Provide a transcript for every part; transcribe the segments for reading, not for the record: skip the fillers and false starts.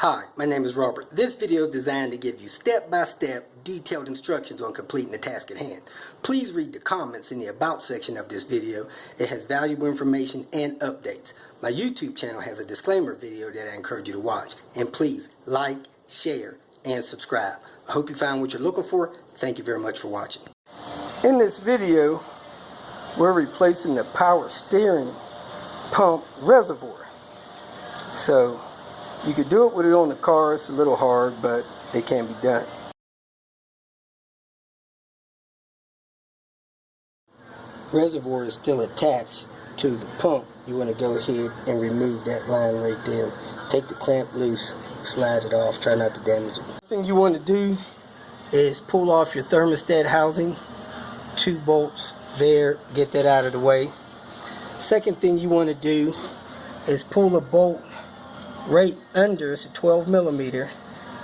Hi, my name is Robert. This video is designed to give you step-by-step detailed instructions on completing the task at hand. Please read the comments in the About section of this video. It has valuable information and updates. My YouTube channel has a disclaimer video that I encourage you to watch. And please like, share, and subscribe. I hope you found what you're looking for. Thank you very much for watching. In this video, we're replacing the power steering pump reservoir. So you could do it with it on the car. It's a little hard, but it can be done. Reservoir is still attached to the pump. You want to go ahead and remove that line right there. Take the clamp loose, slide it off, try not to damage it. First thing you want to do is pull off your thermostat housing. 2 bolts there, get that out of the way. Second thing you want to do is pull a bolt right under. It's a 12 millimeter.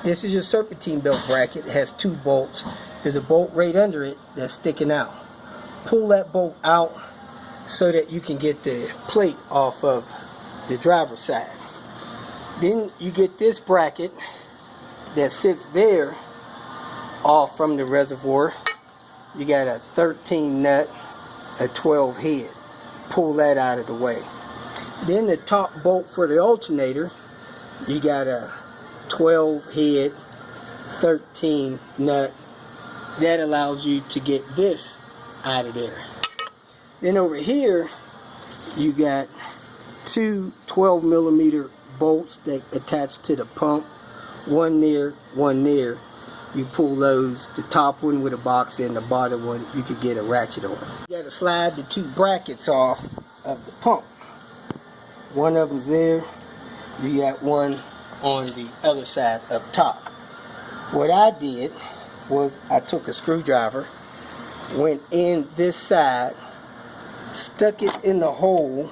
This is your serpentine belt bracket. It has 2 bolts. There's a bolt right under it that's sticking out. Pull that bolt out so that you can get the plate off of the driver's side. Then you get this bracket that sits there off from the reservoir. You got a 13 nut, a 12 head. Pull that out of the way. Then the top bolt for the alternator, you got a 12 head, 13 nut. That allows you to get this out of there. Then over here, you got 2 12 millimeter bolts that attach to the pump. One there, one there. You pull those, the top one with a box and the bottom one you could get a ratchet on. You got to slide the 2 brackets off of the pump. One of them's there. You got one on the other side up top. What I did was I took a screwdriver, went in this side, stuck it in the hole,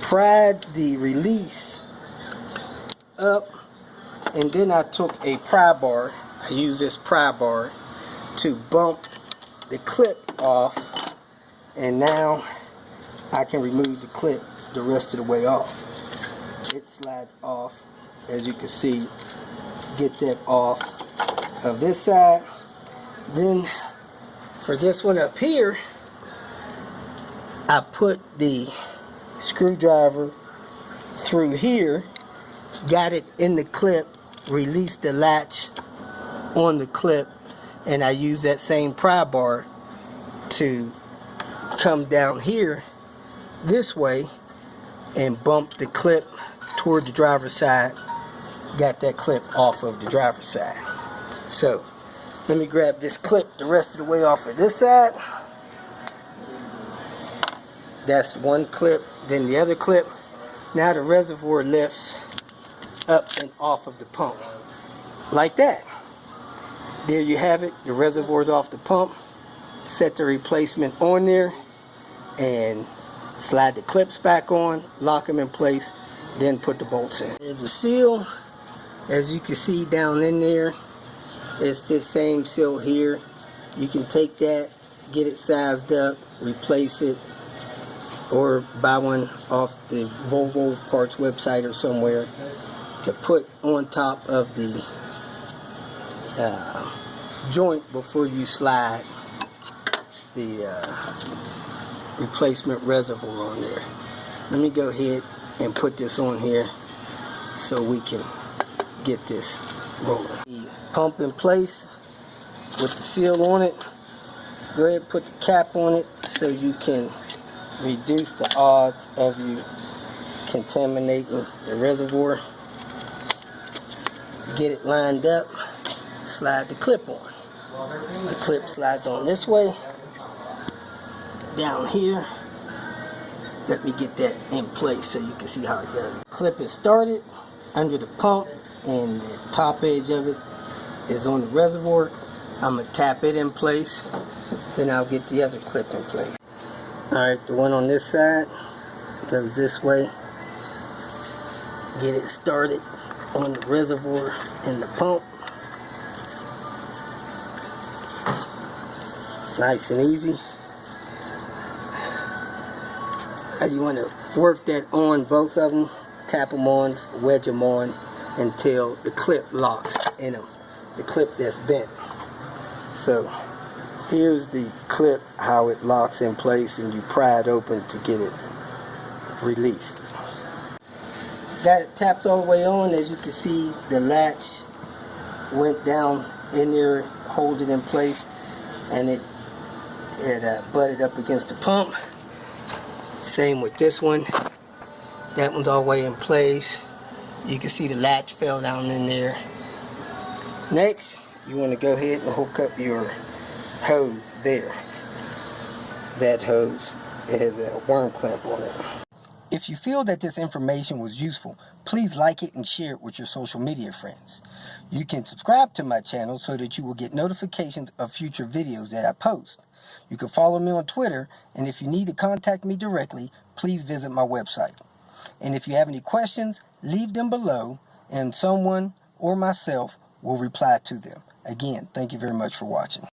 pried the release up, and then I took a pry bar. I use this pry bar to bump the clip off, and now I can remove the clip the rest of the way off. It slides off, as you can see. Get that off of this side. Then for this one up here, I put the screwdriver through here, got it in the clip, released the latch on the clip, and I use that same pry bar to come down here this way and bump the clip toward the driver's side. Got that clip off of the driver's side. So let me grab this clip the rest of the way off of this side. That's one clip. Then the other clip. Now the reservoir lifts up and off of the pump like that. There you have it. The reservoir's off the pump. Set the replacement on there and slide the clips back on, lock them in place, then put the bolts in. There's a seal, as you can see down in there. It's this same seal here. You can take that, get it sized up, replace it, or buy one off the Volvo parts website or somewhere to put on top of the joint before you slide the replacement reservoir on there. Let me go ahead and put this on here so we can get this rolling. The pump in place with the seal on it. Go ahead and put the cap on it so you can reduce the odds of you contaminating the reservoir. Get it lined up, slide the clip on. The clip slides on this way. Down here, let me get that in place so you can see how it goes. Clip is started under the pump and the top edge of it is on the reservoir. I'm going to tap it in place, then I'll get the other clip in place. Alright, the one on this side goes this way. Get it started on the reservoir and the pump. Nice and easy. You want to work that on both of them, tap them on, wedge them on, until the clip locks in them, the clip that's bent. So here's the clip, how it locks in place, and you pry it open to get it released. Got it tapped all the way on. As you can see, the latch went down in there, hold it in place, and it butted up against the pump. Same with this one. That one's all the way in place. You can see the latch fell down in there. Next, you want to go ahead and hook up your hose there. That hose has a worm clamp on it. If you feel that this information was useful, please like it and share it with your social media friends. You can subscribe to my channel so that you will get notifications of future videos that I post. You can follow me on Twitter, and if you need to contact me directly, please visit my website. And if you have any questions, leave them below, and someone or myself will reply to them. Again, thank you very much for watching.